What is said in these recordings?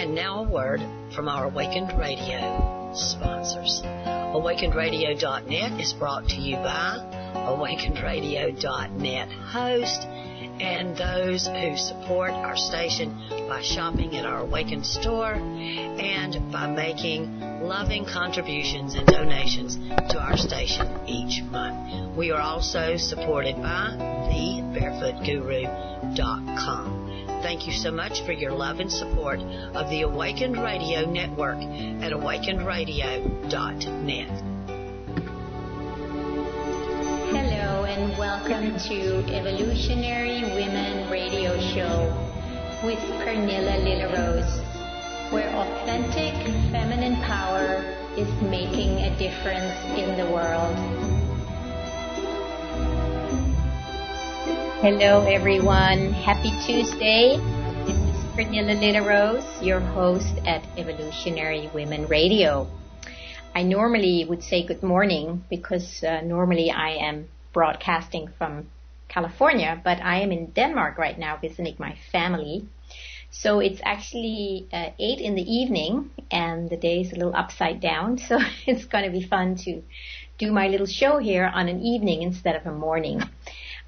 And now a word from our Awakened Radio sponsors. AwakenedRadio.net is brought to you by AwakenedRadio.net host and those who support our station by shopping at our Awakened store and by making loving contributions and donations to our station each month. We are also supported by TheBarefootGuru.com. Thank you so much for your love and support of the Awakened Radio Network at AwakenedRadio.net. Hello and welcome to Evolutionary Women Radio Show with Pernilla Lillerose, where authentic feminine power is making a difference in the world. Hello everyone, happy Tuesday. This is Pernilla Lillerose, your host at Evolutionary Women Radio. I normally would say good morning because normally I am broadcasting from California, but I am in Denmark right now visiting my family. So it's actually 8 in the evening and the day is a little upside down. So it's going to be fun to do my little show here on an evening instead of a morning.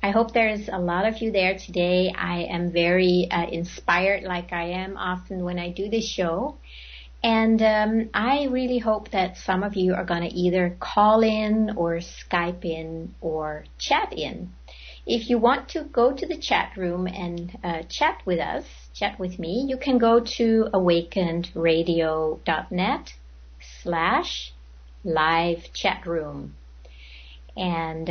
I hope there's a lot of you there today. I am very inspired like I am often when I do this show. And I really hope that some of you are going to either call in or Skype in or chat in. If you want to go to the chat room and chat with us, chat with me, you can go to awakenedradio.net/live chat room. And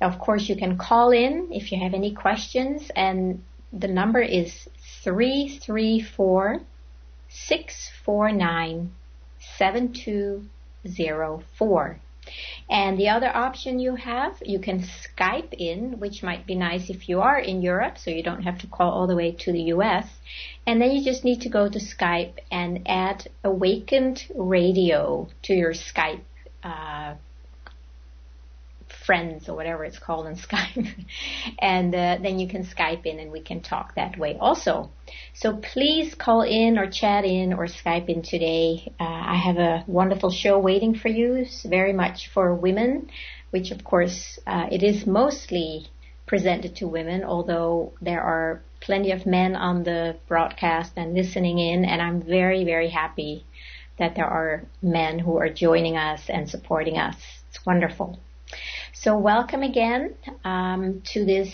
of course you can call in if you have any questions, and the number is 334-649-7204. And the other option you can Skype in, which might be nice if you are in Europe, so you don't have to call all the way to the US. And then you just need to go to Skype and add Awakened Radio to your Skype friends or whatever it's called in Skype. And then you can Skype in and we can talk that way also. So please call in or chat in or Skype in today. I have a wonderful show waiting for you. It's very much for women, which of course it is mostly presented to women, although there are plenty of men on the broadcast and listening in, and I'm very, very happy that there are men who are joining us and supporting us. It's wonderful. So welcome again to this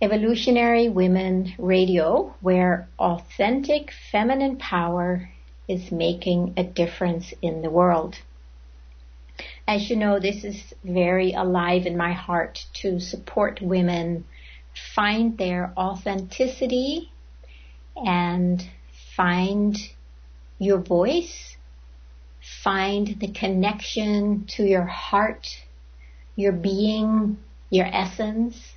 Evolutionary Women Radio, where authentic feminine power is making a difference in the world. As you know, this is very alive in my heart to support women find their authenticity and find your voice, find the connection to your heart, your being, your essence,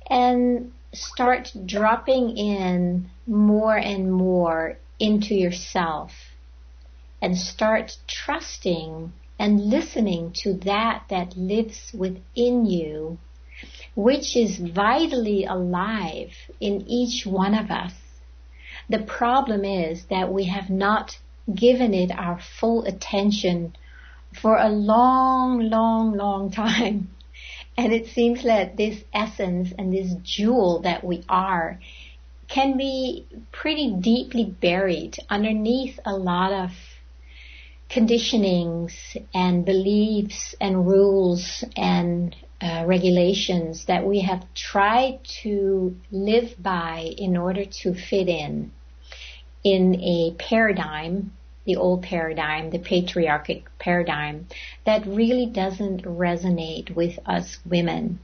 and start dropping in more and more into yourself and start trusting and listening to that lives within you, which is vitally alive in each one of us. The problem is that we have not given it our full attention for a long, long, long time. And it seems that this essence and this jewel that we are can be pretty deeply buried underneath a lot of conditionings and beliefs and rules and regulations that we have tried to live by in order to fit in a paradigm, the old paradigm, the patriarchic paradigm, that really doesn't resonate with us women.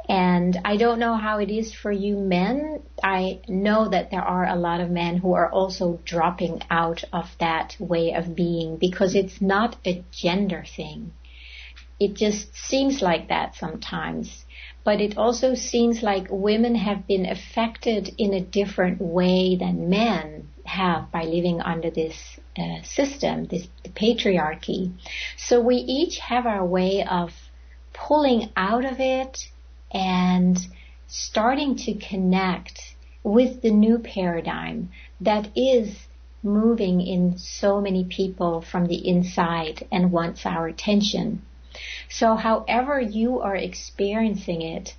And I don't know how it is for you men. I know that there are a lot of men who are also dropping out of that way of being because it's not a gender thing. It just seems like that sometimes. But it also seems like women have been affected in a different way than men have by living under this system, the patriarchy. So we each have our way of pulling out of it and starting to connect with the new paradigm that is moving in so many people from the inside and wants our attention. So however you are experiencing it,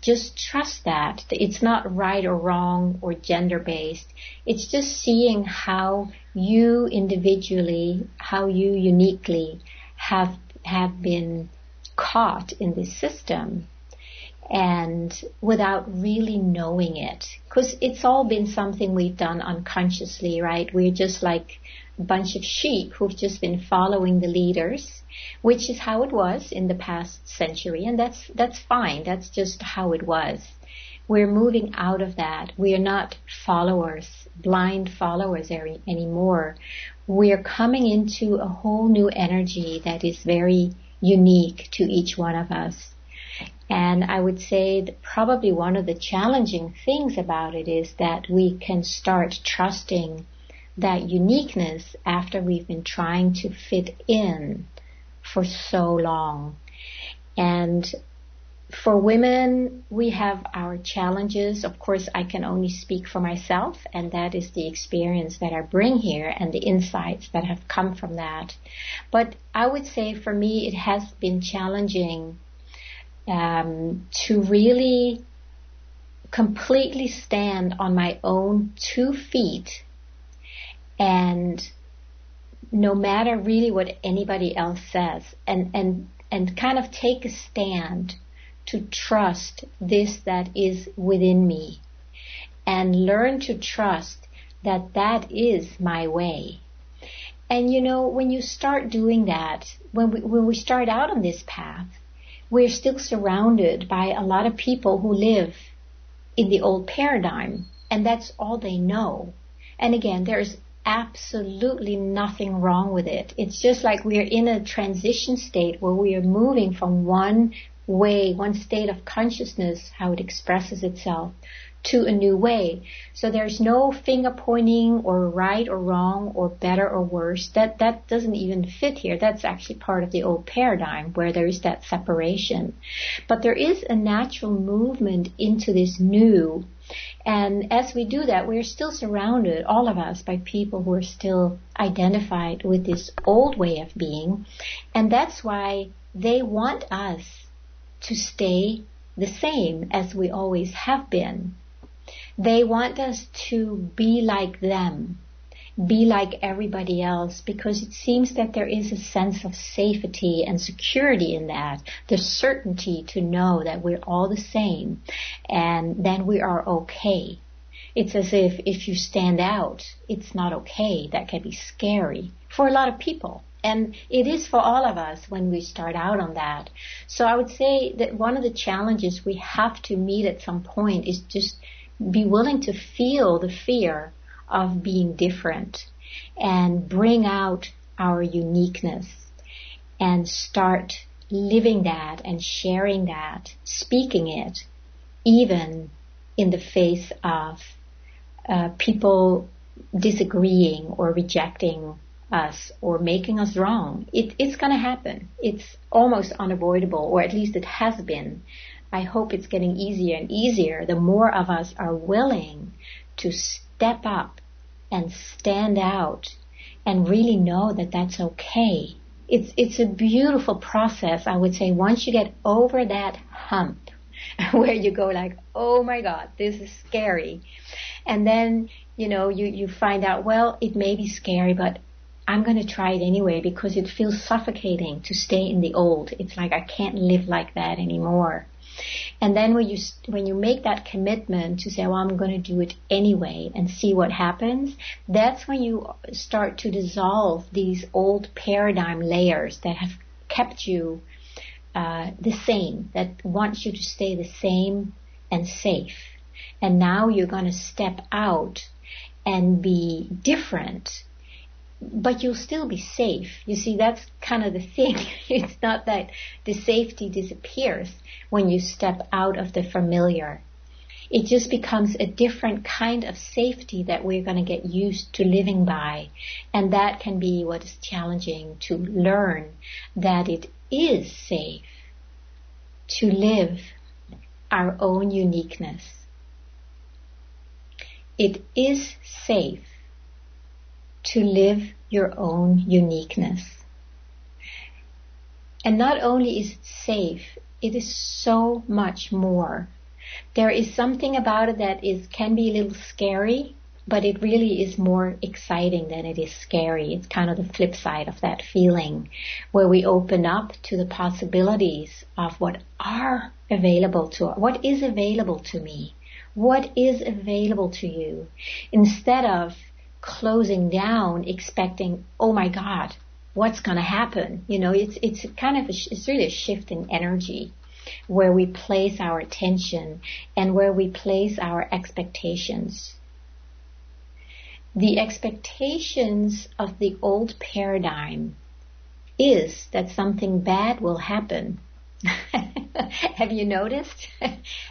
just trust that. It's not right or wrong or gender-based. It's just seeing how you individually, how you uniquely have been caught in this system, and without really knowing it. Because it's all been something we've done unconsciously, right? We're just like a bunch of sheep who've just been following the leaders, which is how it was in the past century, and that's fine. That's just how it was. We're moving out of that. We are not followers, blind followers anymore. We are coming into a whole new energy that is very unique to each one of us. And I would say that probably one of the challenging things about it is that we can start trusting that uniqueness after we've been trying to fit in for so long. And for women, we have our challenges. Of course, I can only speak for myself, and that is the experience that I bring here and the insights that have come from that. But I would say for me, it has been challenging to really completely stand on my own 2 feet, and no matter really what anybody else says, and kind of take a stand to trust this that is within me, and learn to trust that that is my way. And you know, when you start doing that, when we start out on this path, we're still surrounded by a lot of people who live in the old paradigm, and that's all they know. And again, there's absolutely nothing wrong with it. It's just like we're in a transition state where we are moving from one way, one state of consciousness, how it expresses itself, to a new way. So there's no finger pointing or right or wrong or better or worse. That doesn't even fit here. That's actually part of the old paradigm where there is that separation. But there is a natural movement into this new. And as we do that, we're still surrounded, all of us, by people who are still identified with this old way of being. And that's why they want us to stay the same as we always have been. They want us to be like them, be like everybody else, because it seems that there is a sense of safety and security in that, the certainty to know that we're all the same, and then we are okay. It's as if you stand out, it's not okay. That can be scary for a lot of people. And it is for all of us when we start out on that. So I would say that one of the challenges we have to meet at some point is just be willing to feel the fear of being different and bring out our uniqueness and start living that and sharing that, speaking it, even in the face of people disagreeing or rejecting us or making us wrong. It's going to happen. It's almost unavoidable, or at least it has been. I hope it's getting easier and easier the more of us are willing to step up and stand out and really know that that's okay. It's a beautiful process, I would say, once you get over that hump where you go like, oh my God, this is scary. And then, you find out, well, it may be scary, but I'm going to try it anyway because it feels suffocating to stay in the old. It's like I can't live like that anymore. And then when you make that commitment to say, well, I'm going to do it anyway and see what happens, that's when you start to dissolve these old paradigm layers that have kept you the same, that want you to stay the same and safe. And now you're going to step out and be different, but you'll still be safe. You see, that's kind of the thing. It's not that the safety disappears when you step out of the familiar. It just becomes a different kind of safety that we're going to get used to living by. And that can be what is challenging, to learn that it is safe to live our own uniqueness. it is safe to live your own uniqueness. And not only is it safe, it is so much more. There is something about it that can be a little scary, but it really is more exciting than it is scary. It's kind of the flip side of that feeling, where we open up to the possibilities of what are available to us. What is available to me? What is available to you? Instead of closing down, expecting, oh my God, what's going to happen? It's kind of it's really a shift in energy, where we place our attention and where we place our expectations. The expectations of the old paradigm is that something bad will happen. Have you noticed?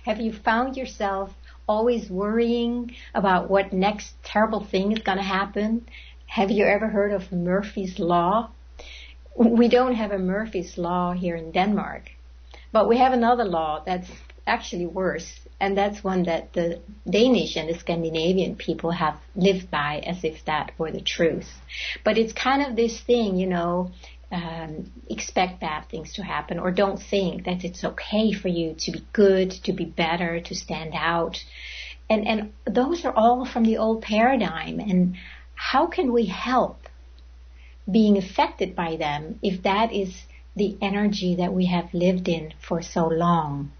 Have you found yourself always worrying about what next terrible thing is going to happen? Have you ever heard of Murphy's Law? We don't have a Murphy's Law here in Denmark, but we have another law that's actually worse, and that's one that the Danish and the Scandinavian people have lived by as if that were the truth. But it's kind of this thing, expect bad things to happen, or don't think that it's okay for you to be good, to be better, to stand out. And those are all from the old paradigm. And how can we help being affected by them if that is the energy that we have lived in for so long?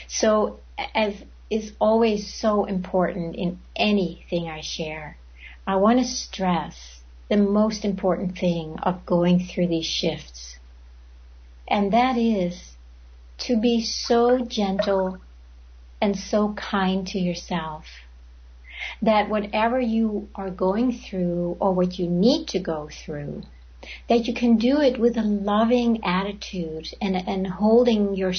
So, as is always so important in anything I share, I want to stress the most important thing of going through these shifts. And that is to be so gentle and so kind to yourself that whatever you are going through or what you need to go through, that you can do it with a loving attitude and holding your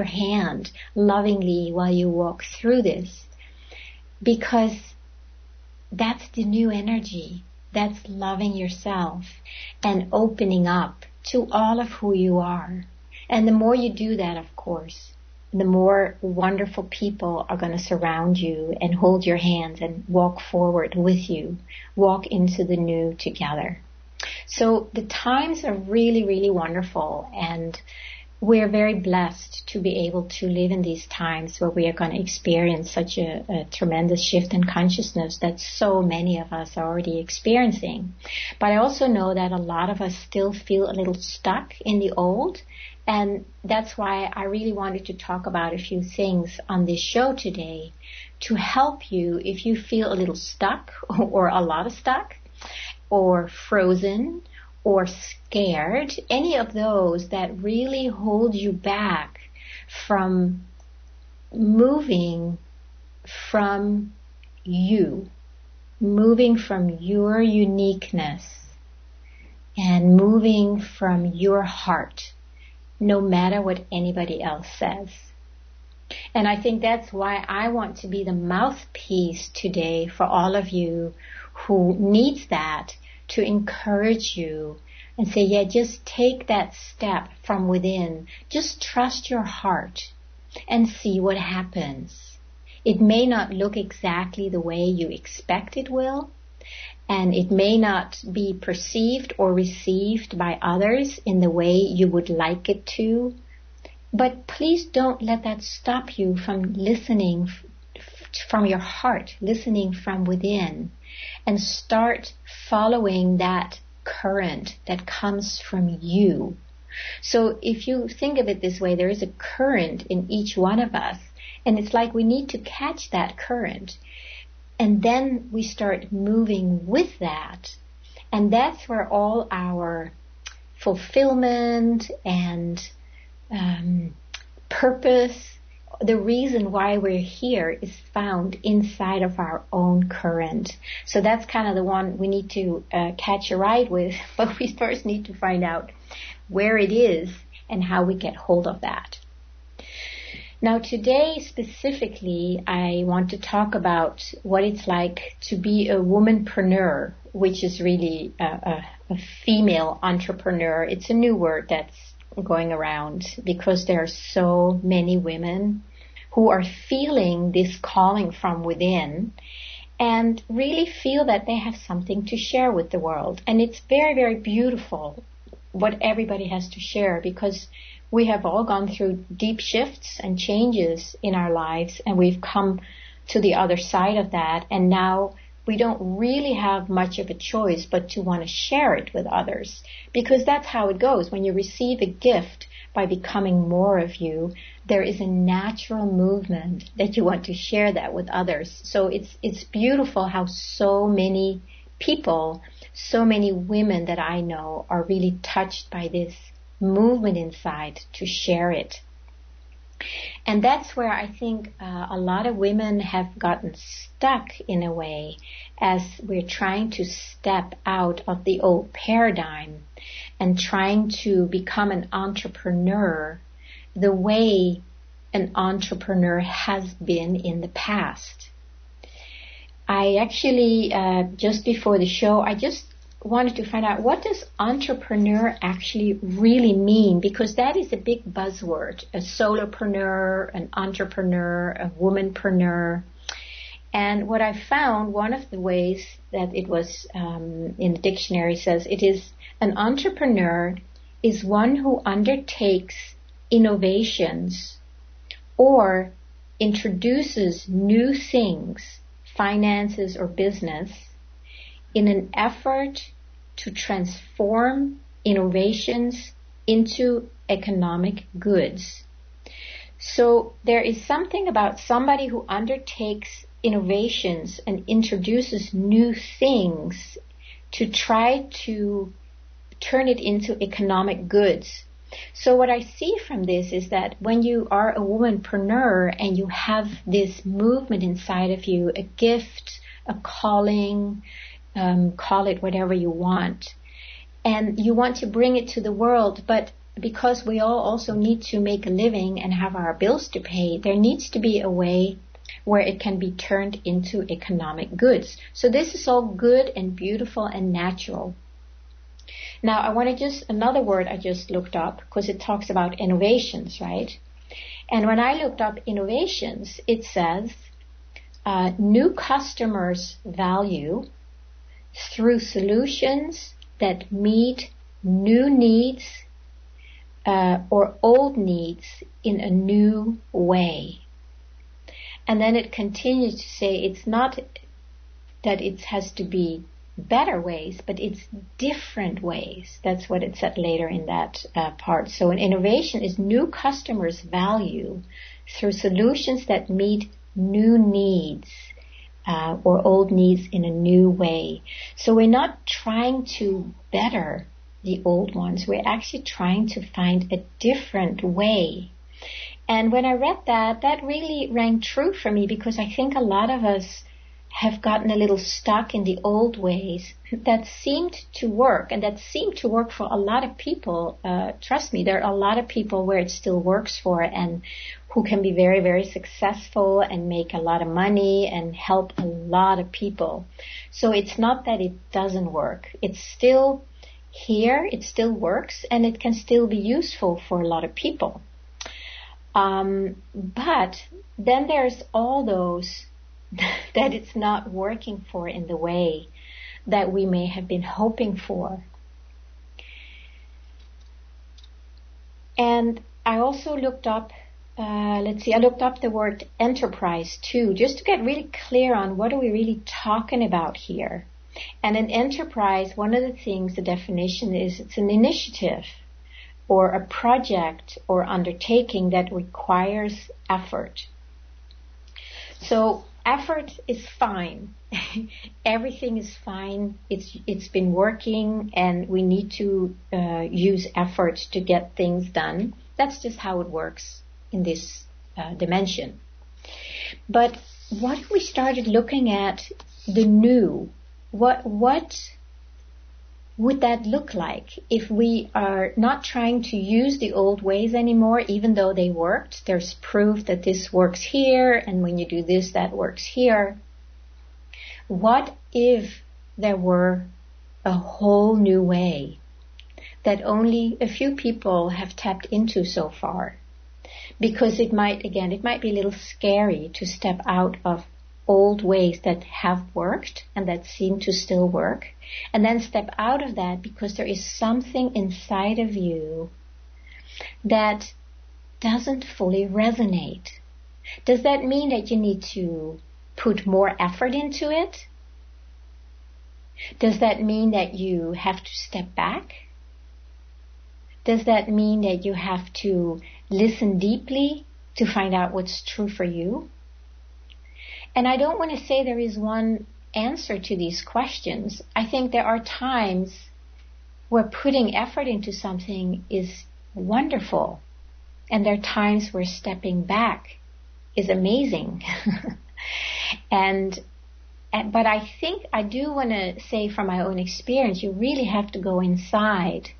hand lovingly while you walk through this. Because that's the new energy. That's loving yourself and opening up to all of who you are. And the more you do that, of course, the more wonderful people are going to surround you and hold your hands and walk forward with you, walk into the new together. So the times are really, really wonderful, and we're very blessed to be able to live in these times where we are going to experience such a tremendous shift in consciousness that so many of us are already experiencing. But I also know that a lot of us still feel a little stuck in the old, and that's why I really wanted to talk about a few things on this show today to help you if you feel a little stuck or a lot of stuck or frozen or scared, any of those that really hold you back from moving from you, moving from your uniqueness and moving from your heart, no matter what anybody else says. And I think that's why I want to be the mouthpiece today for all of you who needs that, to encourage you and say, yeah, just take that step from within. Just trust your heart and see what happens. It may not look exactly the way you expect it will, and it may not be perceived or received by others in the way you would like it to. But please don't let that stop you from listening from your heart, listening from within, and start following that current that comes from you. So if you think of it this way, there is a current in each one of us, and it's like we need to catch that current, and then we start moving with that, and that's where all our fulfillment and purpose, the reason why we're here, is found inside of our own current. So that's kind of the one we need to catch a ride with, but we first need to find out where it is and how we get hold of that. Now today specifically, I want to talk about what it's like to be a womanpreneur, which is really a female entrepreneur. It's a new word that's going around because there are so many women who are feeling this calling from within and really feel that they have something to share with the world. And it's very, very beautiful what everybody has to share, because we have all gone through deep shifts and changes in our lives, and we've come to the other side of that, and now we don't really have much of a choice but to want to share it with others, because that's how it goes. When you receive a gift by becoming more of you, there is a natural movement that you want to share that with others. So it's beautiful how so many people, so many women that I know are really touched by this movement inside to share it. And that's where I think a lot of women have gotten stuck in a way, as we're trying to step out of the old paradigm and trying to become an entrepreneur the way an entrepreneur has been in the past. I actually, just before the show, I just wanted to find out, what does entrepreneur actually really mean? Because that is a big buzzword, a solopreneur, an entrepreneur, a womanpreneur. And what I found, one of the ways that it was in the dictionary says, it is an entrepreneur is one who undertakes innovations or introduces new things, finances or business, in an effort to transform innovations into economic goods. So there is something about somebody who undertakes innovations and introduces new things to try to turn it into economic goods. So what I see from this is that when you are a womanpreneur and you have this movement inside of you, a gift, a calling, call it whatever you want, and you want to bring it to the world, but because we all also need to make a living and have our bills to pay, there needs to be a way where it can be turned into economic goods. So this is all good and beautiful and natural. Now I want to just, another word I just looked up, because it talks about innovations, right? And when I looked up innovations, it says new customers' value through solutions that meet new needs or old needs in a new way. And then it continues to say it's not that it has to be better ways, but it's different ways. That's what it said later in that part. So an innovation is new customers' value through solutions that meet new needs or old needs in a new way. So we're not trying to better the old ones. We're actually trying to find a different way. And when I read that, that really rang true for me, because I think a lot of us have gotten a little stuck in the old ways that seemed to work, and that seemed to work for a lot of people. Trust me, there are a lot of people where it still works for, and who can be very, very successful and make a lot of money and help a lot of people. So it's not that it doesn't work. It's still here, it still works, and it can still be useful for a lot of people. But then there's all those that it's not working for in the way that we may have been hoping for. And I also looked up, I looked up the word enterprise too, just to get really clear on what are we really talking about here. And an enterprise, one of the things, the definition is it's an initiative or a project or undertaking that requires effort. So effort is fine. Everything is fine. It's been working, and we need to use effort to get things done. That's just how it works in this dimension. But what if we started looking at the new? What would that look like if we are not trying to use the old ways anymore, even though they worked? There's proof that this works here, and when you do this, that works here. What if there were a whole new way that only a few people have tapped into so far? Because it might be a little scary to step out of old ways that have worked and that seem to still work, and then step out of that because there is something inside of you that doesn't fully resonate. Does that mean that you need to put more effort into it? Does that mean that you have to step back? Does that mean that you have to listen deeply to find out what's true for you? And I don't want to say there is one answer to these questions. I think there are times where putting effort into something is wonderful. And there are times where stepping back is amazing. But I think I do want to say from my own experience, you really have to go inside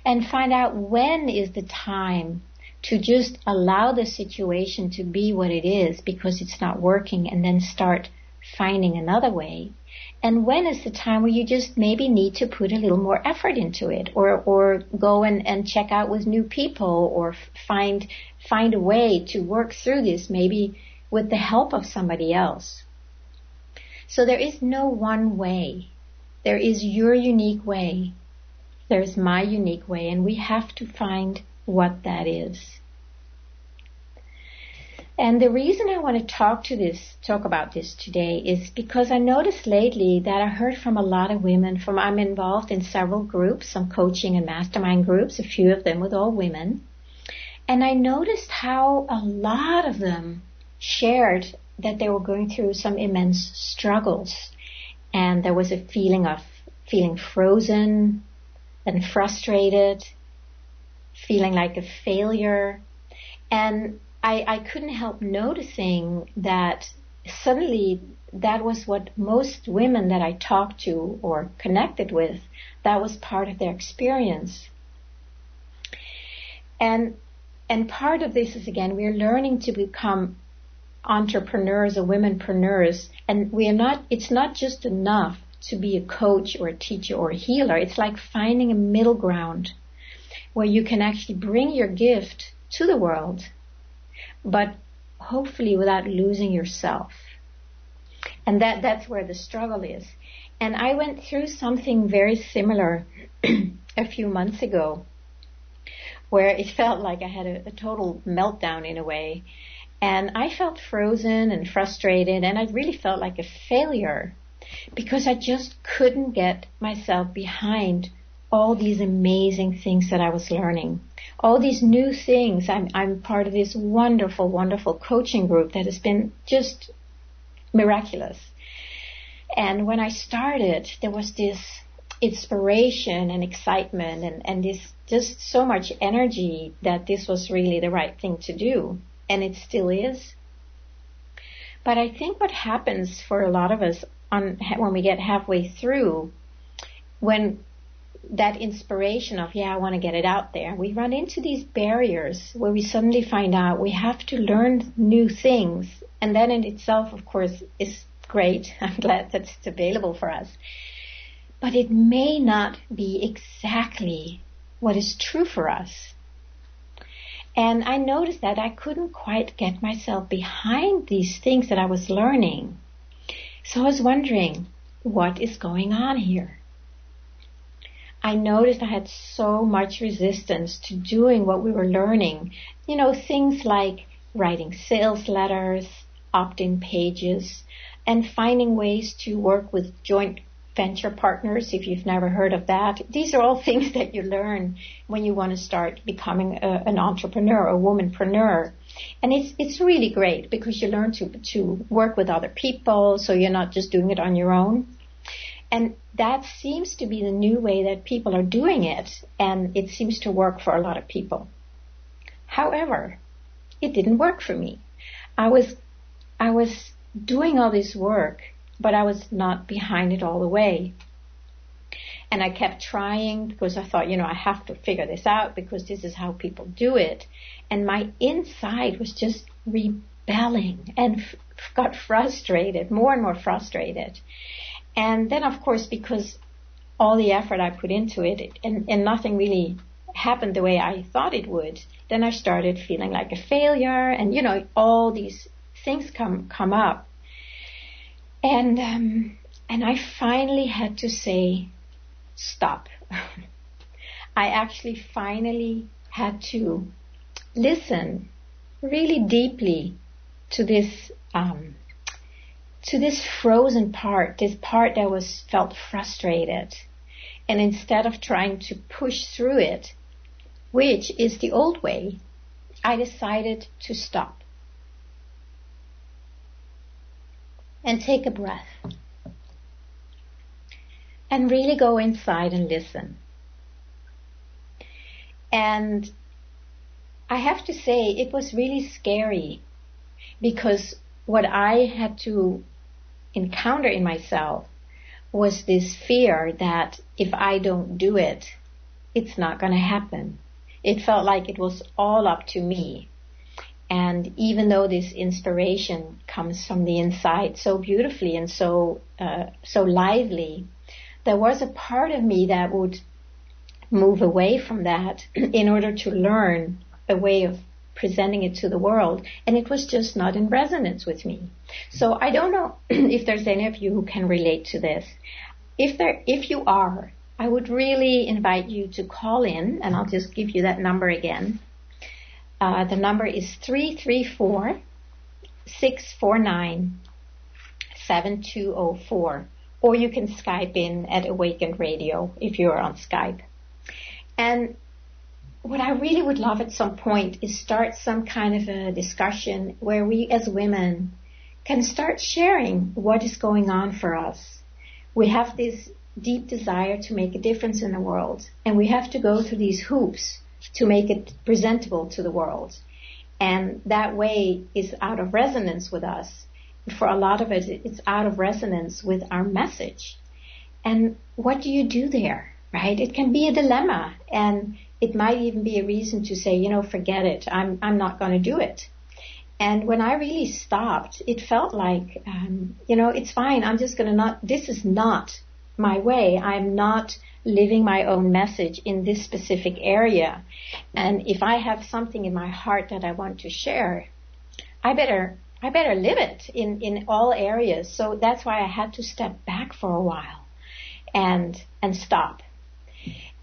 and find out when is the time to just allow the situation to be what it is because it's not working, and then start finding another way. And when is the time where you just maybe need to put a little more effort into it, or go and check out with new people, or find a way to work through this, maybe with the help of somebody else. So there is no one way. There is your unique way. There's my unique way, and we have to find what that is. And the reason I want to talk about this today is because I noticed lately that I heard from a lot of women. I'm involved in several groups, some coaching and mastermind groups, a few of them with all women. And I noticed how a lot of them shared that they were going through some immense struggles. And there was a feeling of feeling frozen and frustrated, feeling like a failure. And I couldn't help noticing that suddenly that was what most women that I talked to or connected with, that was part of their experience. And part of this is, again, we're learning to become entrepreneurs or womenpreneurs, and it's not just enough to be a coach or a teacher or a healer. It's like finding a middle ground where you can actually bring your gift to the world, but hopefully without losing yourself. And that's where the struggle is. And I went through something very similar a few months ago, where it felt like I had a total meltdown in a way. And I felt frozen and frustrated, and I really felt like a failure because I just couldn't get myself behind all these amazing things that I was learning. All these new things. I'm part of this wonderful, wonderful coaching group that has been just miraculous. And when I started, there was this inspiration and excitement and this just so much energy that this was really the right thing to do. And it still is. But I think what happens for a lot of us when we get halfway through, when that inspiration of, I want to get it out there, we run into these barriers where we suddenly find out we have to learn new things. And that in itself, of course, is great. I'm glad that it's available for us. But it may not be exactly what is true for us. And I noticed that I couldn't quite get myself behind these things that I was learning. So I was wondering, what is going on here? I noticed I had so much resistance to doing what we were learning. Things like writing sales letters, opt-in pages, and finding ways to work with joint venture partners, if you've never heard of that. These are all things that you learn when you want to start becoming an entrepreneur or womanpreneur. And it's really great because you learn to work with other people, so you're not just doing it on your own. And that seems to be the new way that people are doing it, and it seems to work for a lot of people. However, it didn't work for me. I was doing all this work, but I was not behind it all the way. And I kept trying because I thought, I have to figure this out because this is how people do it. And my inside was just rebelling and got frustrated, more and more frustrated. And then, of course, because all the effort I put into it and nothing really happened the way I thought it would, then I started feeling like a failure, and all these things come up, and I finally had to say stop. I actually finally had to listen really deeply to this frozen part, this part that felt frustrated. And instead of trying to push through it, which is the old way, I decided to stop and take a breath and really go inside and listen. And I have to say, it was really scary, because what I had to encounter in myself was this fear that if I don't do it, it's not going to happen. It felt like it was all up to me. And even though this inspiration comes from the inside so beautifully and so lively, there was a part of me that would move away from that in order to learn a way of presenting it to the world, and it was just not in resonance with me. So I don't know if there's any of you who can relate to this. If you are, I would really invite you to call in, and I'll just give you that number again. The number is 334-649-7204, or you can Skype in at Awakened Radio if you're on Skype. And what I really would love at some point is start some kind of a discussion where we as women can start sharing what is going on for us. We have this deep desire to make a difference in the world, and we have to go through these hoops to make it presentable to the world. And that way is out of resonance with us. For a lot of it, it's out of resonance with our message. And what do you do there, right? It can be a dilemma, and it might even be a reason to say, forget it. I'm not going to do it. And when I really stopped, it felt like, it's fine. I'm just going to this is not my way. I'm not living my own message in this specific area. And if I have something in my heart that I want to share, I better live it in all areas. So that's why I had to step back for a while and stop.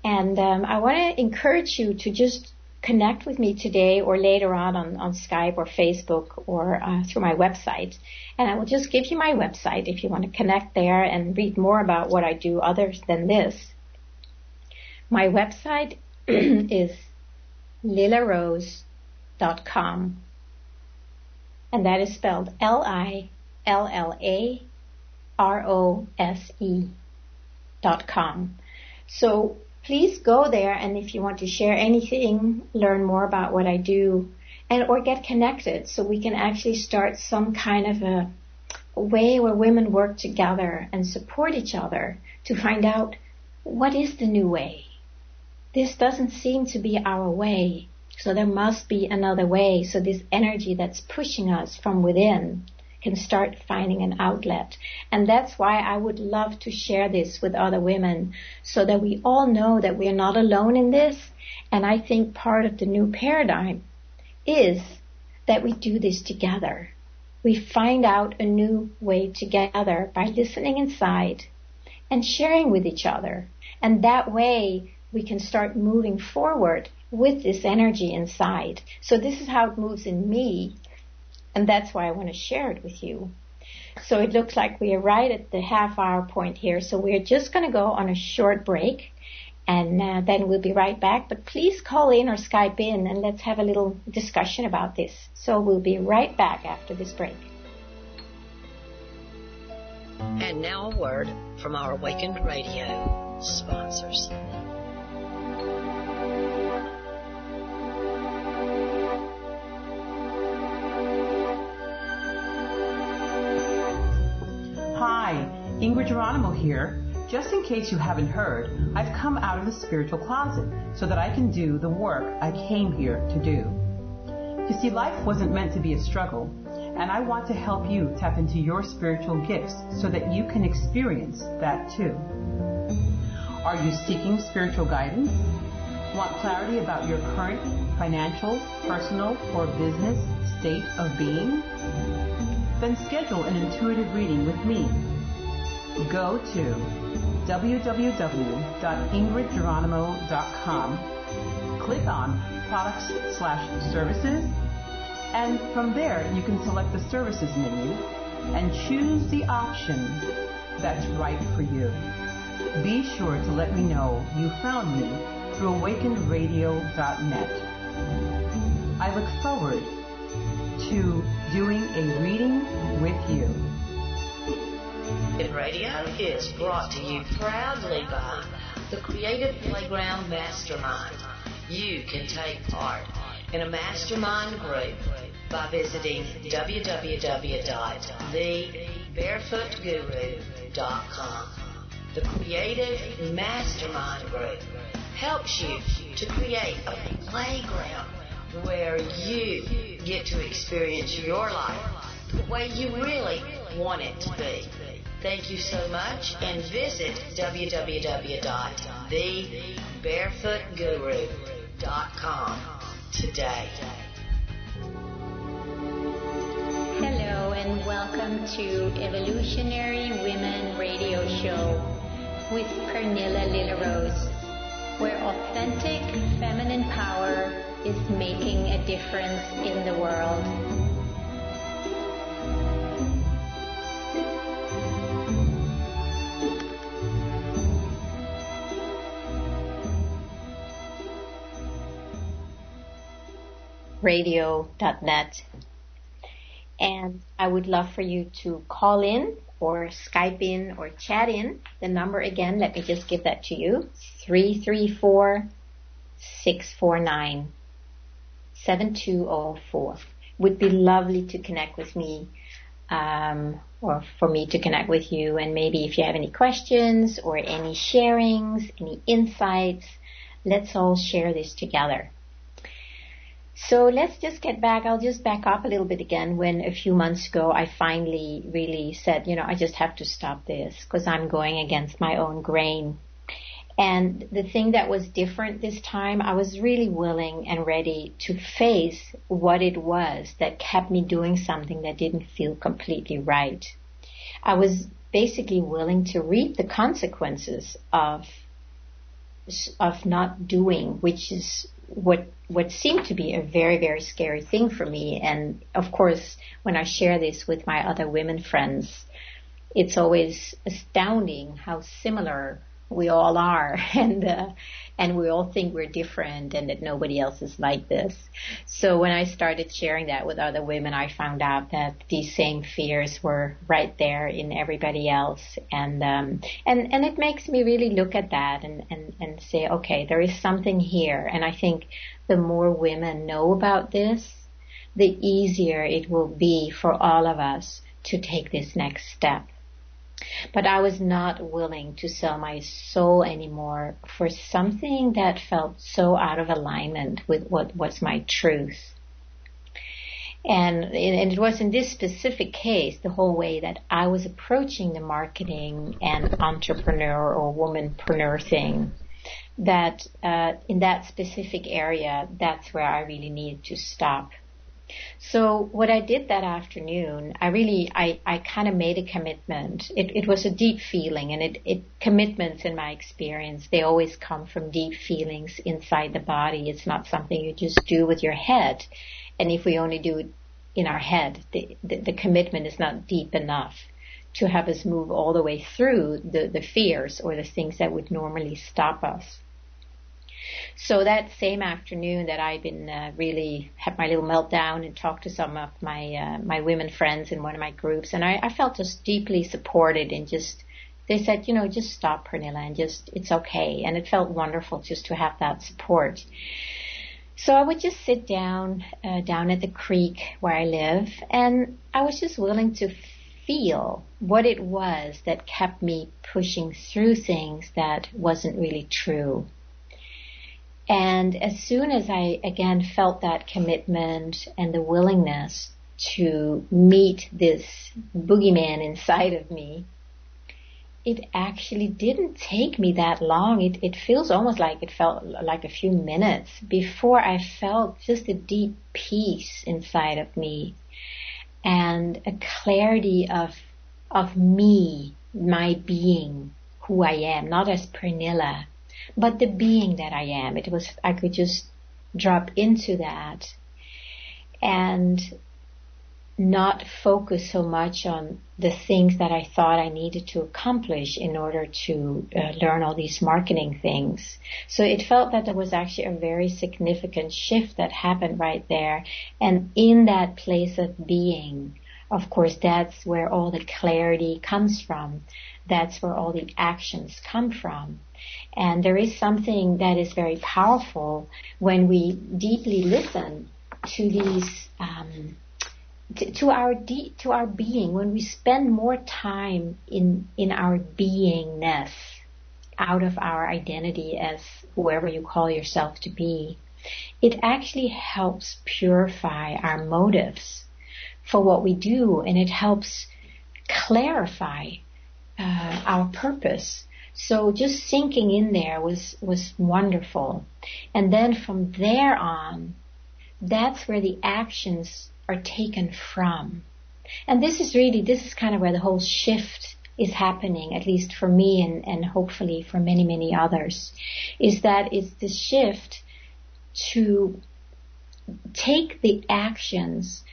And I want to encourage you to just connect with me today or later on Skype or Facebook or through my website. And I will just give you my website if you want to connect there and read more about what I do other than this. My website is lillarose.com. And that is spelled LILLAROSE.com. So please go there, and if you want to share anything, learn more about what I do, or get connected so we can actually start some kind of a way where women work together and support each other to find out what is the new way. This doesn't seem to be our way, so there must be another way, so this energy that's pushing us from within can start finding an outlet. And that's why I would love to share this with other women so that we all know that we are not alone in this. And I think part of the new paradigm is that we do this together. We find out a new way together by listening inside and sharing with each other. And that way we can start moving forward with this energy inside. So this is how it moves in me. And that's why I want to share it with you. So it looks like we are right at the half-hour point here. So we're just going to go on a short break, and then we'll be right back. But please call in or Skype in, and let's have a little discussion about this. So we'll be right back after this break. And now a word from our Awakened Radio sponsors. Hi, Ingrid Geronimo here. Just in case you haven't heard, I've come out of the spiritual closet so that I can do the work I came here to do. You see, life wasn't meant to be a struggle, and I want to help you tap into your spiritual gifts so that you can experience that too. Are you seeking spiritual guidance? Want clarity about your current financial, personal, or business state of being? Then schedule an intuitive reading with me. Go to www.ingridgeronimo.com, click on Products/Services, and from there you can select the Services menu and choose the option that's right for you. Be sure to let me know you found me through awakenedradio.net. I look forward to doing a reading with you. Awaken Radio is brought to you proudly by the Creative Playground Mastermind. You can take part in a mastermind group by visiting www.thebarefootguru.com. The Creative Mastermind Group helps you to create a playground where you get to experience your life the way you really want it to be. Thank you so much, and visit www.thebarefootguru.com today. Hello and welcome to Evolutionary Women Radio Show with Pernilla Lillerose, where authentic feminine power is making a difference in the world. Radio.net. And I would love for you to call in or Skype in or chat in. The number again, let me just give that to you, 334-649-7204. Would be lovely to connect with me, or for me to connect with you. And maybe if you have any questions or any sharings, any insights, let's all share this together. So let's just get back. I'll just back up a little bit again. When a few months ago I finally really said, I just have to stop this because I'm going against my own grain. And the thing that was different this time, I was really willing and ready to face what it was that kept me doing something that didn't feel completely right. I was basically willing to reap the consequences of not doing, which is what seemed to be a very, very scary thing for me. And of course, when I share this with my other women friends, it's always astounding how similar we all are, and we all think we're different and that nobody else is like this. So when I started sharing that with other women, I found out that these same fears were right there in everybody else, and it makes me really look at that and say, okay, there is something here. And I think the more women know about this, the easier it will be for all of us to take this next step. But I was not willing to sell my soul anymore for something that felt so out of alignment with what was my truth. And it was in this specific case, the whole way that I was approaching the marketing and entrepreneur or womanpreneur thing, that in that specific area, that's where I really needed to stop. So what I did that afternoon, I kind of made a commitment. It was a deep feeling, and commitments in my experience, they always come from deep feelings inside the body. It's not something you just do with your head. And if we only do it in our head, the commitment is not deep enough to have us move all the way through the fears or the things that would normally stop us. So that same afternoon that I'd been really had my little meltdown and talked to some of my women friends in one of my groups, and I felt just deeply supported, and they said, just stop, Pernilla, and it's okay. And it felt wonderful just to have that support. So I would just sit down at the creek where I live, and I was just willing to feel what it was that kept me pushing through things that wasn't really true. And as soon as I, again, felt that commitment and the willingness to meet this boogeyman inside of me, it actually didn't take me that long. It feels almost like it felt like a few minutes before I felt just a deep peace inside of me and a clarity of me, my being, who I am, not as Pernilla, but the being that I am. I could just drop into that and not focus so much on the things that I thought I needed to accomplish in order to learn all these marketing things. So it felt that there was actually a very significant shift that happened right there. And in that place of being, of course, that's where all the clarity comes from. That's where all the actions come from. And there is something that is very powerful when we deeply listen to these to our being, when we spend more time in our beingness, out of our identity as whoever you call yourself to be, it actually helps purify our motives for what we do, and it helps clarify our purpose. So just sinking in there was wonderful. And then from there on, that's where the actions are taken from. And this is kind of where the whole shift is happening, at least for me and hopefully for many, many others, is that it's the shift to take the actions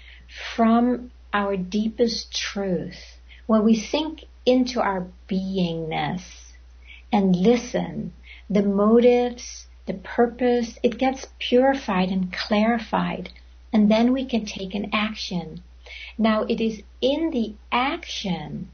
from our deepest truth. When we sink into our beingness and listen, the motives, the purpose, it gets purified and clarified. And then we can take an action. Now, it is in the action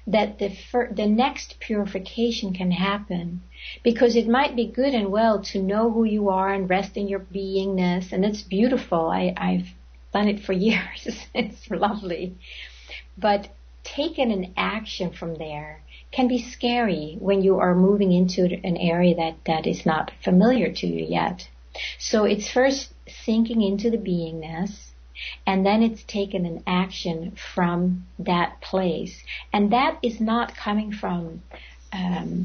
that the next purification can happen. Because it might be good and well to know who you are and rest in your beingness. And it's beautiful. I've done it for years. It's lovely. But taking an action from there can be scary when you are moving into an area that is not familiar to you yet. So it's first sinking into the beingness, and then it's taken an action from that place. And that is not coming from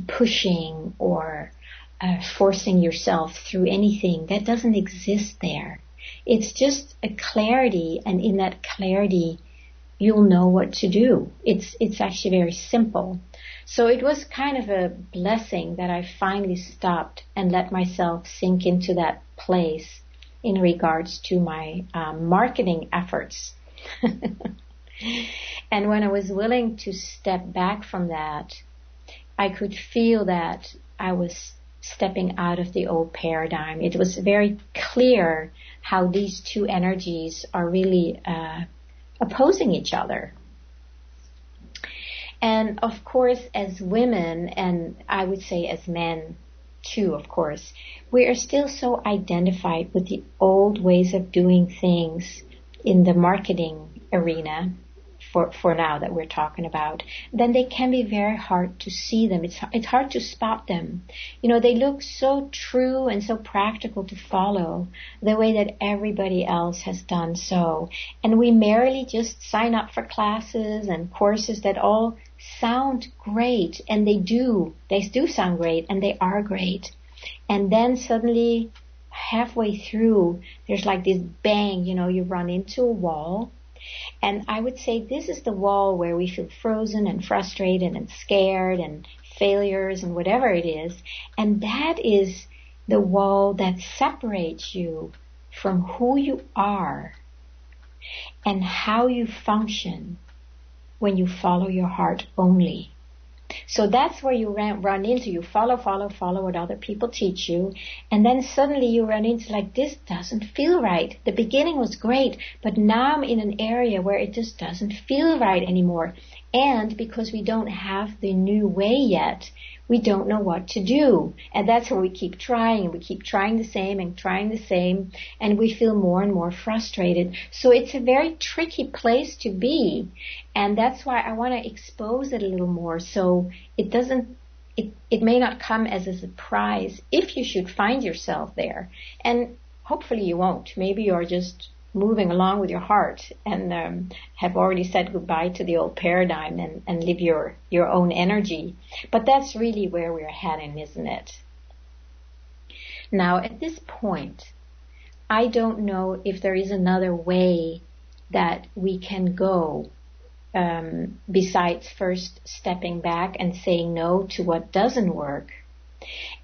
pushing or forcing yourself through anything. That doesn't exist there. It's just a clarity, and in that clarity, you'll know what to do. It's actually very simple. So it was kind of a blessing that I finally stopped and let myself sink into that place in regards to my marketing efforts. And when I was willing to step back from that, I could feel that I was stepping out of the old paradigm. It was very clear how these two energies are really opposing each other. And of course, as women, and I would say as men too, of course, we are still so identified with the old ways of doing things in the marketing arena for now that we're talking about, then they can be very hard to see them. It's hard to spot them. You know, they look so true and so practical to follow the way that everybody else has done so. And we merely just sign up for classes and courses that all sound great, and they do sound great, and they are great. And then suddenly, halfway through, there's like this bang, you run into a wall. And I would say this is the wall where we feel frozen and frustrated and scared and failures and whatever it is. And that is the wall that separates you from who you are and how you function when you follow your heart only. So that's where you run into. You follow what other people teach you. And then suddenly you run into like, this doesn't feel right. The beginning was great, but now I'm in an area where it just doesn't feel right anymore. And because we don't have the new way yet, we don't know what to do. And that's where we keep trying, and we keep trying the same, and we feel more and more frustrated. So it's a very tricky place to be. And that's why I want to expose it a little more, so it may not come as a surprise if you should find yourself there. And hopefully you won't. Maybe you're just moving along with your heart and have already said goodbye to the old paradigm and live your own energy. But that's really where we're heading, isn't it? Now, at this point, I don't know if there is another way that we can go besides first stepping back and saying no to what doesn't work,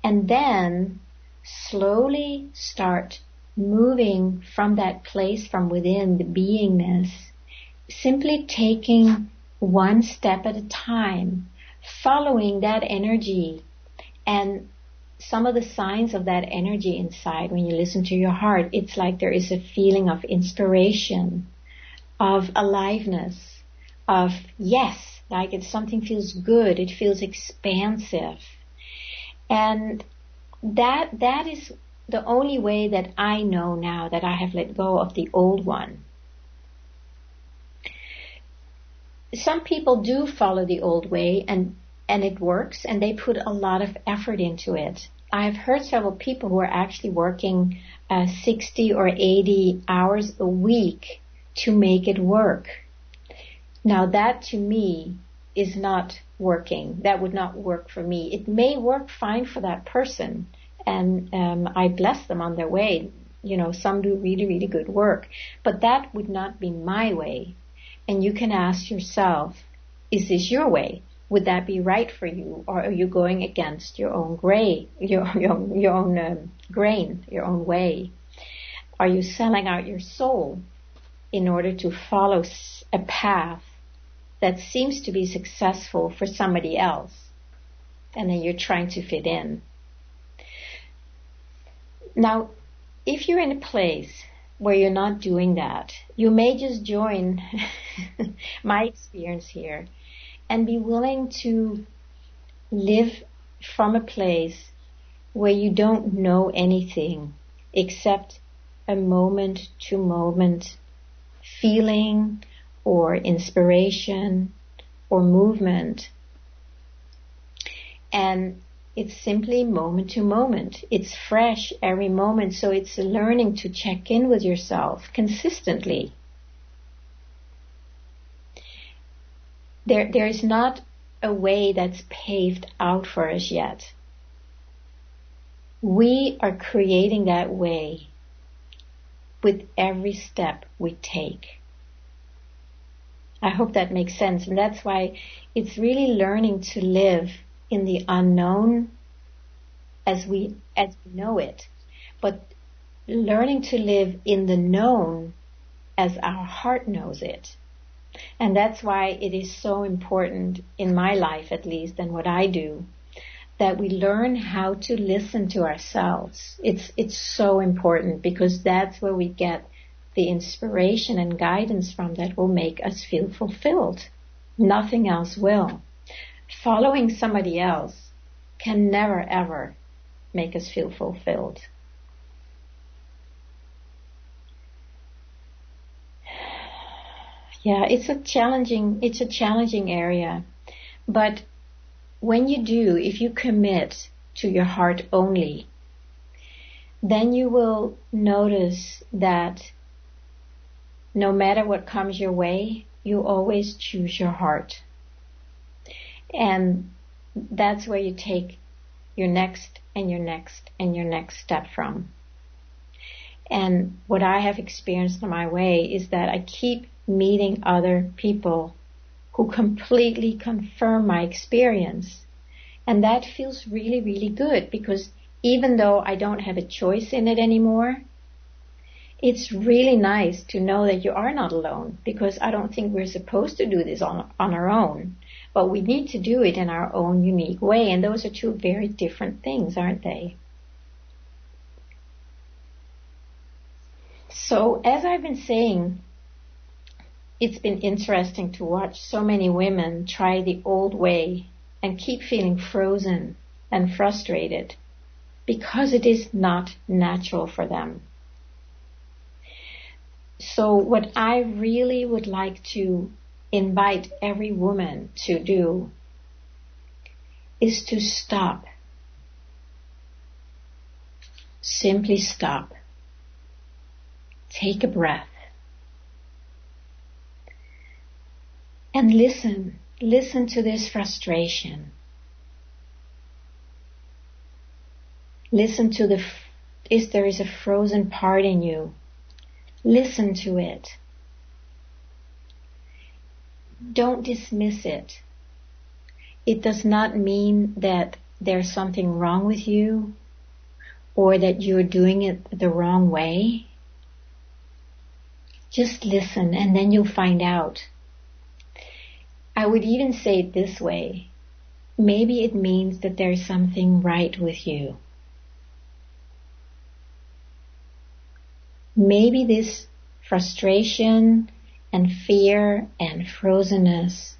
and then slowly start moving from that place from within, the beingness, simply taking one step at a time, following that energy. And some of the signs of that energy inside, when you listen to your heart, it's like there is a feeling of inspiration, of aliveness, of yes, like if something feels good, it feels expansive. And that is the only way that I know now that I have let go of the old one. Some people do follow the old way and it works, and they put a lot of effort into it. I've heard several people who are actually working 60 or 80 hours a week to make it work. Now that to me is not working. That would not work for me. It may work fine for that person, and I bless them on their way. You know, some do really, really good work, but that would not be my way. And you can ask yourself, is this your way? Would that be right for you, or are you going against your own grain, your own way? Are you selling out your soul in order to follow a path that seems to be successful for somebody else, and then you're trying to fit in? Now, if you're in a place where you're not doing that, you may just join my experience here and be willing to live from a place where you don't know anything except a moment-to-moment feeling or inspiration or movement. And it's simply moment to moment. It's fresh every moment, so it's learning to check in with yourself consistently. There is not a way that's paved out for us yet. We are creating that way with every step we take. I hope that makes sense, and that's why it's really learning to live in the unknown as we know it, but learning to live in the known as our heart knows it. And that's why it is so important, in my life at least, and what I do, that we learn how to listen to ourselves. It's so important, because that's where we get the inspiration and guidance from that will make us feel fulfilled. Nothing else will. Following somebody else can never ever make us feel fulfilled. Yeah, it's a challenging area. But when you do, if you commit to your heart only, then you will notice that no matter what comes your way, you always choose your heart. And that's where you take your next and your next and your next step from. And what I have experienced on my way is that I keep meeting other people who completely confirm my experience. And that feels really, really good, because even though I don't have a choice in it anymore, it's really nice to know that you are not alone, because I don't think we're supposed to do this on our own. But we need to do it in our own unique way, and those are two very different things, aren't they? So, as I've been saying, it's been interesting to watch so many women try the old way and keep feeling frozen and frustrated because it is not natural for them. So what I really would like to invite every woman to do is to stop. Simply stop. Take a breath. And listen. Listen to this frustration. Listen to if there is a frozen part in you. Listen to it. Don't dismiss it. It does not mean that there's something wrong with you or that you're doing it the wrong way. Just listen and then you'll find out. I would even say it this way. Maybe it means that there's something right with you. Maybe this frustration and fear and frozenness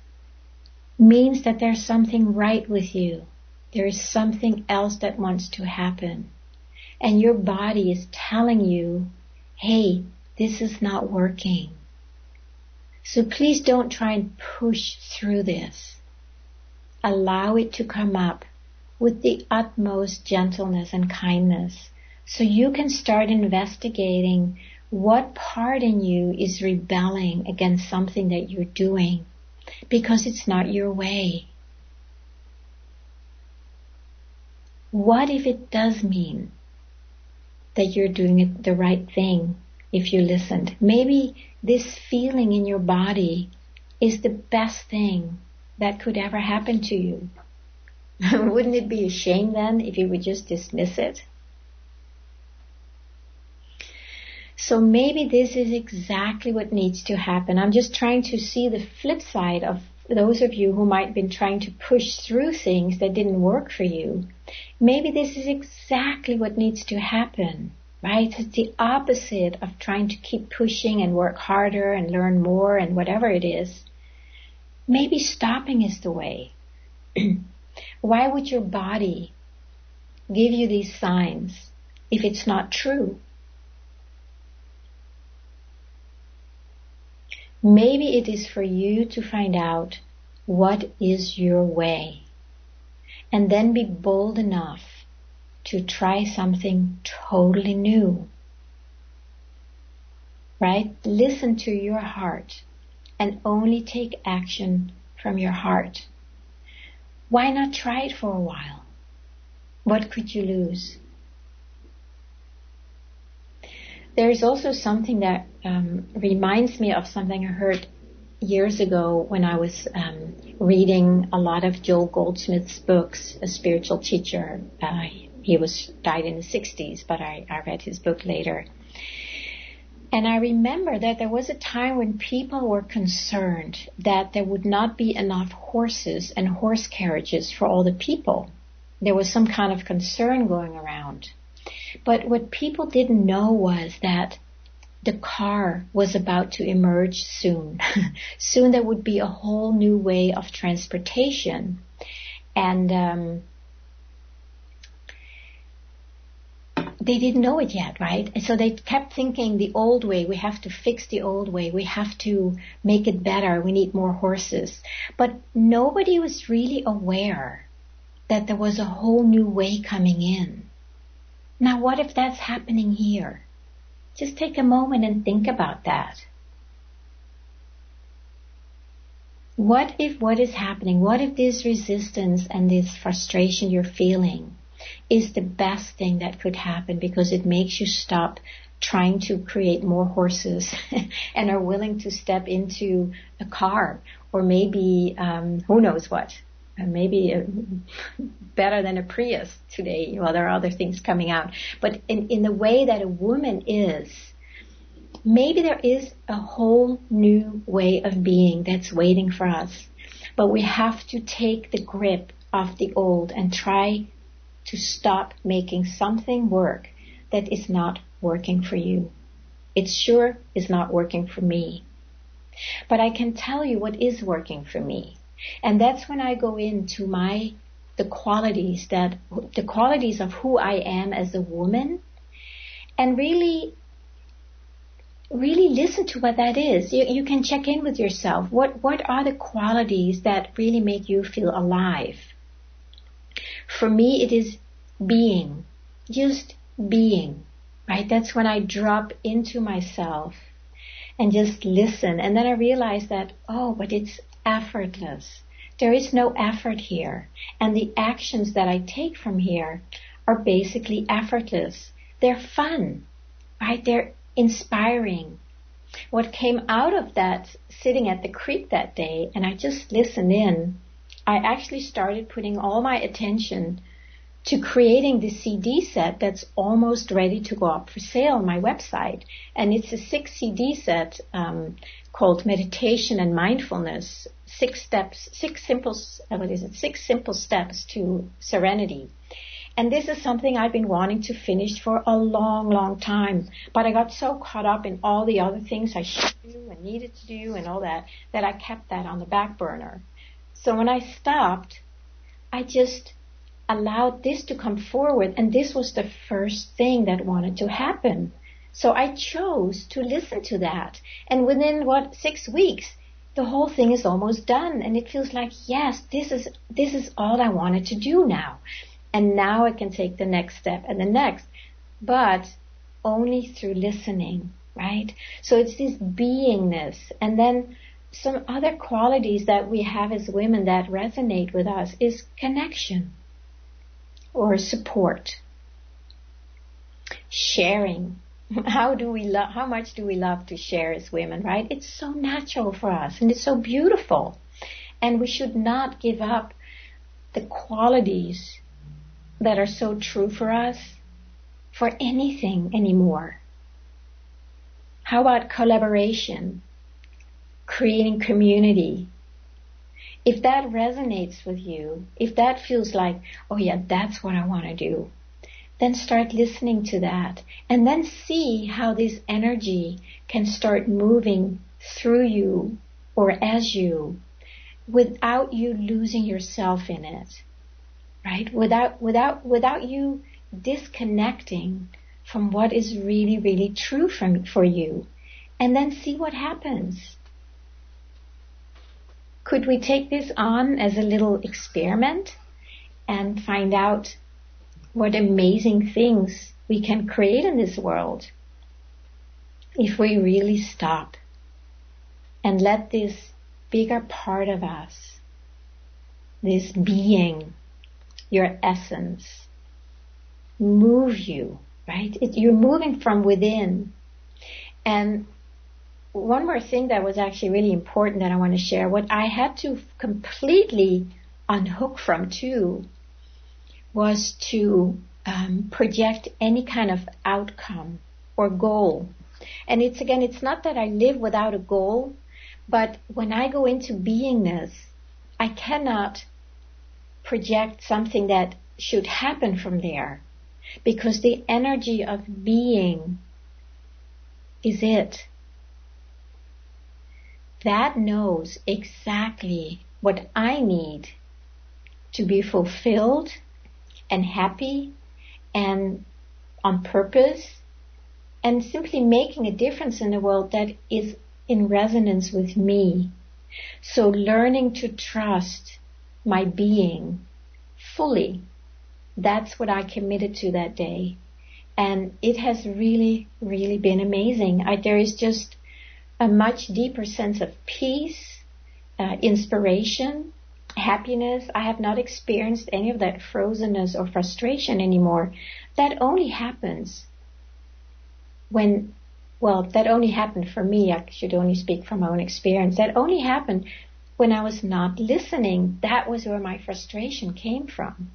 means that there's something right with you. There is something else that wants to happen. And your body is telling you, hey, this is not working. So please don't try and push through this. Allow it to come up with the utmost gentleness and kindness so you can start investigating what part in you is rebelling against something that you're doing because it's not your way. What if it does mean that you're doing it the right thing if you listened? Maybe this feeling in your body is the best thing that could ever happen to you. Wouldn't it be a shame then if you would just dismiss it? So maybe this is exactly what needs to happen. I'm just trying to see the flip side of those of you who might have been trying to push through things that didn't work for you. Maybe this is exactly what needs to happen, right? It's the opposite of trying to keep pushing and work harder and learn more and whatever it is. Maybe stopping is the way. Why would your body give you these signs if it's not true? Maybe it is for you to find out what is your way and then be bold enough to try something totally new. Right? Listen to your heart and only take action from your heart. Why not try it for a while? What could you lose? There is also something that reminds me of something I heard years ago when I was reading a lot of Joel Goldsmith's books, a spiritual teacher. He died in the 60s, but I read his book later. And I remember that there was a time when people were concerned that there would not be enough horses and horse carriages for all the people. There was some kind of concern going around. But what people didn't know was that the car was about to emerge soon. Soon there would be a whole new way of transportation. And they didn't know it yet, right? And so they kept thinking the old way, we have to fix the old way, we have to make it better, we need more horses. But nobody was really aware that there was a whole new way coming in. Now, what if that's happening here? Just take a moment and think about that. What if what is happening, what if this resistance and this frustration you're feeling is the best thing that could happen because it makes you stop trying to create more horses and are willing to step into a car or maybe, who knows what? Maybe better than a Prius today. Well, there are other things coming out. But in the way that a woman is, maybe there is a whole new way of being that's waiting for us. But we have to take the grip of the old and try to stop making something work that is not working for you. It sure is not working for me. But I can tell you what is working for me. And that's when I go into the qualities of who I am as a woman, and really listen to what that is. You can check in with yourself. What are the qualities that really make you feel alive? For me, it is being, just being, right? That's when I drop into myself and just listen. And then I realize that, but effortless. There is no effort here. And the actions that I take from here are basically effortless. They're fun, right? They're inspiring. What came out of that sitting at the creek that day, and I just listened in, I actually started putting all my attention to creating the CD set that's almost ready to go up for sale on my website. And it's a 6 CD set called Meditation and Mindfulness, 6 simple steps to serenity. And this is something I've been wanting to finish for a long, long time. But I got so caught up in all the other things I should do and needed to do and all that I kept that on the back burner. So when I stopped, I just allowed this to come forward, and this was the first thing that wanted to happen. So I chose to listen to that. And within 6 weeks, the whole thing is almost done, and it feels like, yes, this is all I wanted to do now. And now I can take the next step and the next, but only through listening, right? So it's this beingness. And then some other qualities that we have as women that resonate with us is connection or support, sharing. How much do we love to share as women, right? It's so natural for us and it's so beautiful. And we should not give up the qualities that are so true for us for anything anymore. How about collaboration, creating community? If that resonates with you, if that feels like, oh yeah, that's what I want to do, then start listening to that and then see how this energy can start moving through you or as you without you losing yourself in it. Right? Without you disconnecting from what is really, really true for you. And then see what happens. Could we take this on as a little experiment and find out what amazing things we can create in this world if we really stop and let this bigger part of us, this being, your essence, move you, right? You're moving from within. And one more thing that was actually really important that I want to share, what I had to completely unhook from too, was to project any kind of outcome or goal. And it's not that I live without a goal, but when I go into beingness, I cannot project something that should happen from there, because the energy of being is it. That knows exactly what I need to be fulfilled and happy and on purpose and simply making a difference in the world that is in resonance with me. So learning to trust my being fully, that's what I committed to that day. And it has really, really been amazing. There is just a much deeper sense of peace, inspiration, happiness. I have not experienced any of that frozenness or frustration anymore. That only happens that only happened for me. I should only speak from my own experience. That only happened when I was not listening. That was where my frustration came from.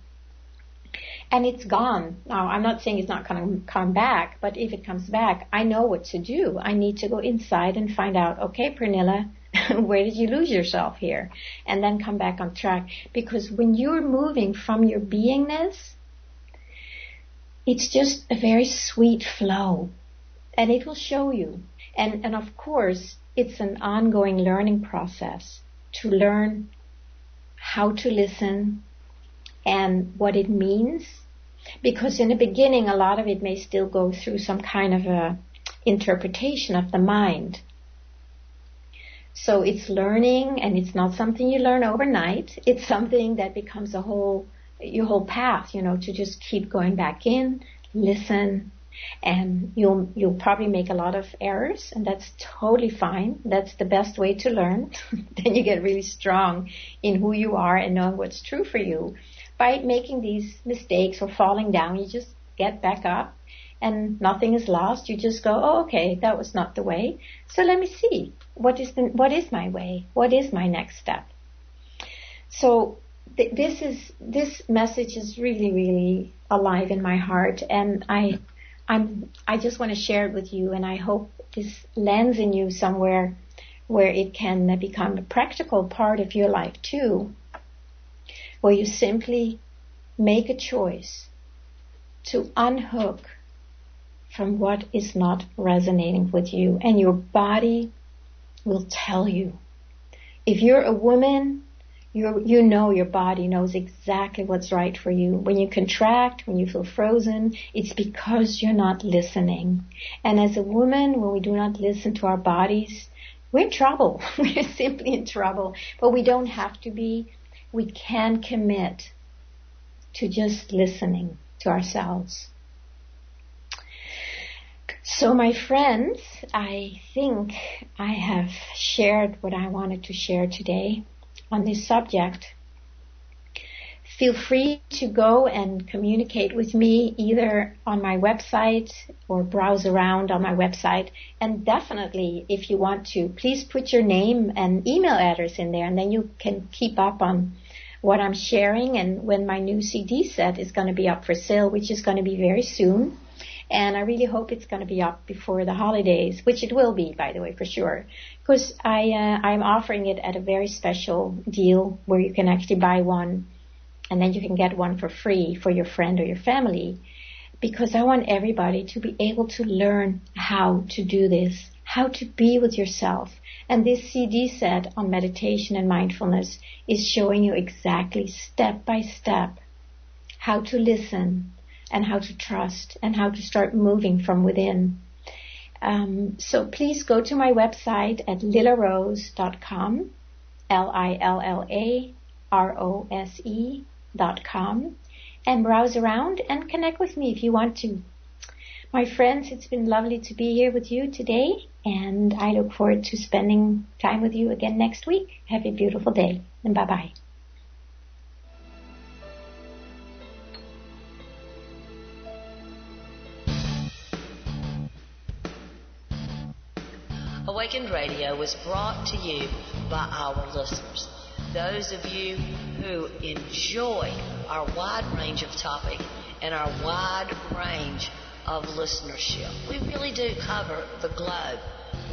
And it's gone. Now, I'm not saying it's not going to come back, but if it comes back, I know what to do. I need to go inside and find out, okay, Pernilla, where did you lose yourself here? And then come back on track. Because when you're moving from your beingness, it's just a very sweet flow. And it will show you. And of course, it's an ongoing learning process to learn how to listen and what it means. Because in the beginning, a lot of it may still go through some kind of a interpretation of the mind. So it's learning, and it's not something you learn overnight. It's something that becomes your whole path, to just keep going back in, listen, And you'll probably make a lot of errors, and that's totally fine. That's the best way to learn. Then you get really strong in who you are and knowing what's true for you. By making these mistakes or falling down, you just get back up and nothing is lost. You just go, oh, okay, that was not the way. So let me see. What is my way? What is my next step? So this message is really, really alive in my heart, and I just want to share it with you, and I hope this lands in you somewhere where it can become a practical part of your life too, where you simply make a choice to unhook from what is not resonating with you, and your body will tell you. If you're a woman, you know your body knows exactly what's right for you. When you contract, when you feel frozen, it's because you're not listening. And as a woman, when we do not listen to our bodies, we're in trouble. We're simply in trouble. But we don't have to be. We can commit to just listening to ourselves. So my friends, I think I have shared what I wanted to share today on this subject. Feel free to go and communicate with me either on my website or browse around on my website. And definitely, if you want to, please put your name and email address in there, and then you can keep up on what I'm sharing and when my new CD set is going to be up for sale, which is going to be very soon. And I really hope it's going to be up before the holidays, which it will be, by the way, for sure. Because I'm offering it at a very special deal where you can actually buy one and then you can get one for free for your friend or your family. Because I want everybody to be able to learn how to do this, how to be with yourself. And this CD set on meditation and mindfulness is showing you exactly step by step how to listen and how to trust and how to start moving from within. So please go to my website at lillarose.com, LILLAROSE.com, and browse around and connect with me if you want to. My friends, it's been lovely to be here with you today, and I look forward to spending time with you again next week. Have a beautiful day, and bye-bye. Awakened Radio was brought to you by our listeners. Those of you who enjoy our wide range of topic and our wide range of listenership. We really do cover the globe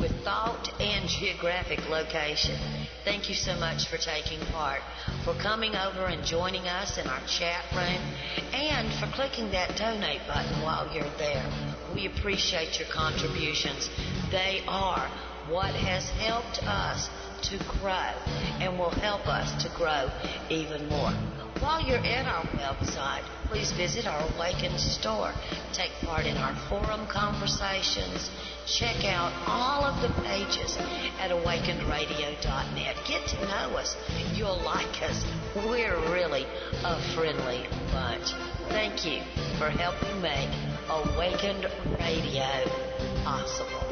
with thought and geographic location. Thank you so much for taking part, for coming over and joining us in our chat room, and for clicking that donate button while you're there. We appreciate your contributions. They are what has helped us to grow and will help us to grow even more. While you're at our website, please visit our Awakened store. Take part in our forum conversations. Check out all of the pages at awakenedradio.net. Get to know us. You'll like us. We're really a friendly bunch. Thank you for helping make Awakened Radio possible.